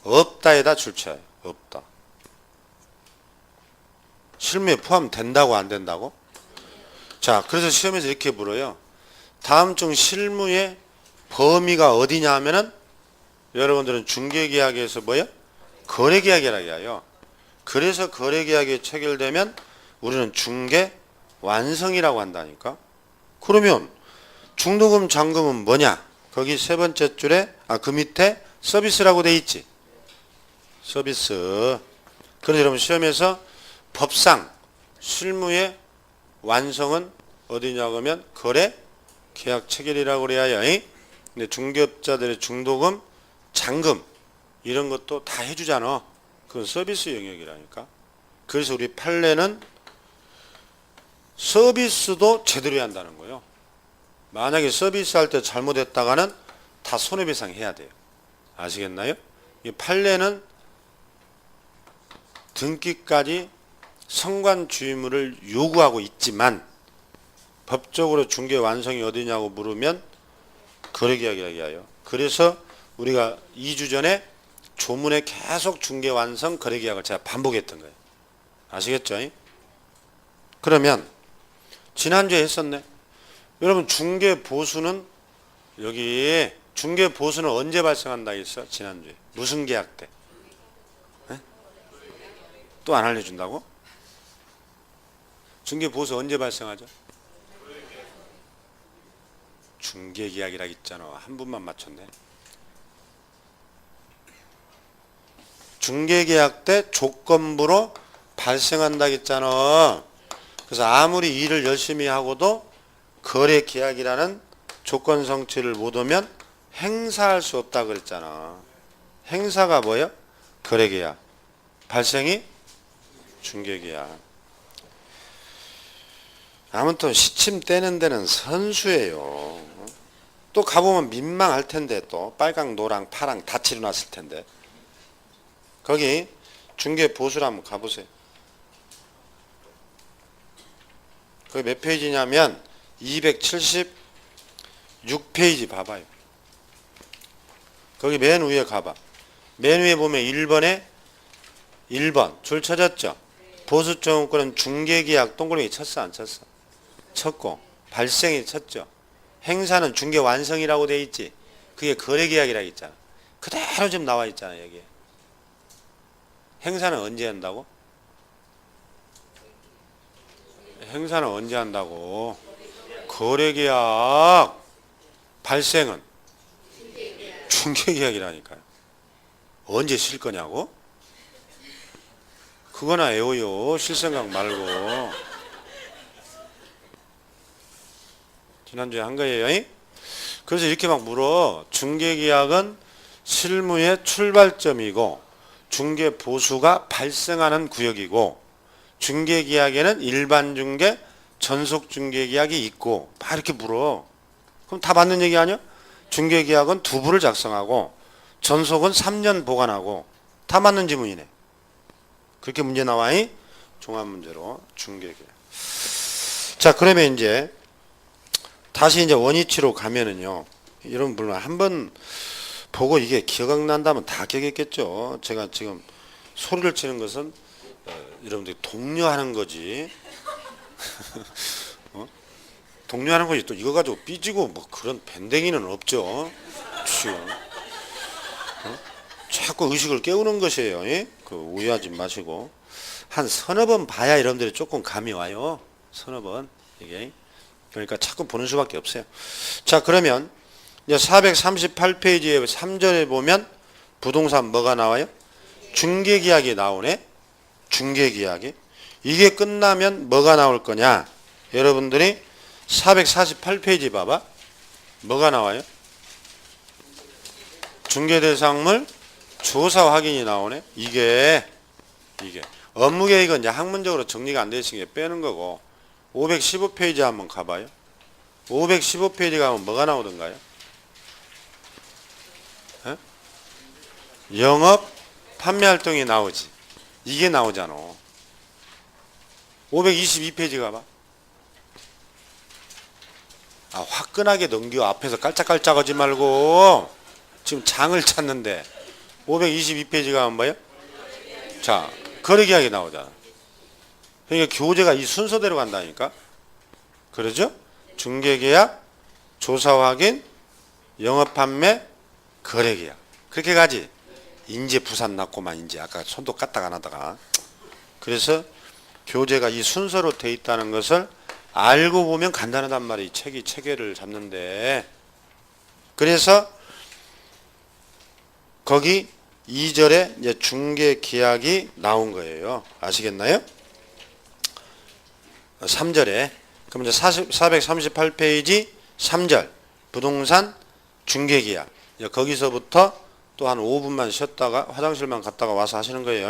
없다에다 줄쳐요. 없다. 실무에 포함된다고 안 된다고? 자, 그래서 시험에서 이렇게 물어요. 다음 중 실무의 범위가 어디냐 하면은 여러분들은 중개계약에서 뭐예요? 거래계약이라고 해요. 그래서 거래계약이 체결되면 우리는 중개 완성이라고 한다니까. 그러면 중도금 잔금은 뭐냐? 거기 세 번째 줄에 그 밑에 서비스라고 돼 있지. 서비스. 그래서 여러분 시험에서 법상 실무의 완성은 어디냐고 하면 거래 계약 체결이라고 그래야 해요. 근데 중개업자들의 중도금, 잔금 이런 것도 다 해주잖아. 그건 서비스 영역이라니까. 그래서 우리 판례는 서비스도 제대로 해야 한다는 거예요. 만약에 서비스 할 때 잘못했다가는 다 손해배상 해야 돼요. 아시겠나요? 이 판례는 등기까지 성관주의무를 요구하고 있지만 법적으로 중개 완성이 어디냐고 물으면 거래계약이라고 해요. 그래서 우리가 2주 전에 조문에 계속 중개 완성 거래계약을 제가 반복했던 거예요. 아시겠죠? 그러면 지난주에 했었네. 여러분 중개 보수는 여기 중개 보수는 언제 발생한다 했어? 지난주에. 무슨 계약 때? 또 안 알려준다고? 중개 보수 언제 발생하죠? 중개 계약이라고 있잖아. 한 분만 맞췄네. 중개 계약 때 조건부로 발생한다 했잖아. 그래서 아무리 일을 열심히 하고도 거래 계약이라는 조건 성취를 못 하면 행사할 수 없다 그랬잖아. 행사가 뭐예요? 거래 계약. 발생이 중개 계약. 아무튼 시침 떼는 데는 선수예요. 또 가보면 민망할 텐데 또 빨강, 노랑, 파랑 다 칠해놨을 텐데. 거기 중개 보수를 한번 가보세요. 거기 몇 페이지냐면 276페이지 봐봐요. 거기 맨 위에 가봐. 맨 위에 보면 1번에 1번 줄 쳐졌죠? 보수증권은 중개계약 동그라미 쳤어 안 쳤어? 쳤고 발생이 쳤죠? 행사는 중개 완성이라고 돼 있지? 그게 거래계약이라고 있잖아. 그대로 지금 나와 있잖아 여기. 행사는 언제 한다고? 행사는 언제 한다고? 거래계약. 발생은 중개계약이라니까요. 언제 쉴 거냐고? 그거나 애워요. 쉴 생각 말고. 지난주에 한 거예요. 그래서 이렇게 막 물어. 중개계약은 실무의 출발점이고 중개보수가 발생하는 구역이고 중개계약에는 일반중개, 전속중개계약이 있고 막 이렇게 물어. 그럼 다 맞는 얘기 아니야? 중개계약은 2부를 작성하고 전속은 3년 보관하고 다 맞는 지문이네. 그렇게 문제 나와이 종합문제로 중개계약. 자, 그러면 이제 다시 이제 원위치로 가면은요. 여러분 물론 한번 보고 이게 기억난다면 다 기억했겠죠. 제가 지금 소리를 치는 것은 여러분들이 독려하는 거지. 독려하는 거지. 또 이거 가지고 삐지고 뭐 그런 밴댕이는 없죠. 지금. 자꾸 의식을 깨우는 것이에요. 예? 그 오해하지 마시고 한 서너 번 봐야 여러분들이 조금 감이 와요. 서너 번 이게 그러니까 자꾸 보는 수밖에 없어요. 자, 그러면 이제 438페이지에 3절에 보면 부동산 뭐가 나와요? 중개계약이 나오네. 중개계약이. 이게 끝나면 뭐가 나올 거냐? 여러분들이 448페이지 봐봐. 뭐가 나와요? 중개대상물 조사 확인이 나오네. 이게 업무계획은 이제 학문적으로 정리가 안 되어 있으니까 빼는 거고, 515페이지 한번 가봐요. 515페이지 가면 뭐가 나오던가요? 에? 영업 판매 활동이 나오지. 이게 나오잖아. 522페이지 가봐. 아, 화끈하게 넘겨. 앞에서 깔짝깔짝 하지 말고. 지금 장을 찾는데. 522페이지 가면 뭐예요? 자, 거래계약이 나오잖아. 그러니까 교재가 이 순서대로 간다니까. 그러죠? 중개계약, 조사확인, 영업판매, 거래계약. 그렇게 가지. 인제 부산 났고만 인제 아까 손도 까딱 안 하다가. 그래서 교재가 이 순서로 돼 있다는 것을 알고 보면 간단하단 말이에요. 책이 체계를 잡는데. 그래서 거기 2절에 이제 중개계약이 나온 거예요. 아시겠나요? 3절에 그럼 이제 438페이지 3절 부동산 중개계약 거기서부터 또 한 5분만 쉬었다가 화장실만 갔다가 와서 하시는 거예요.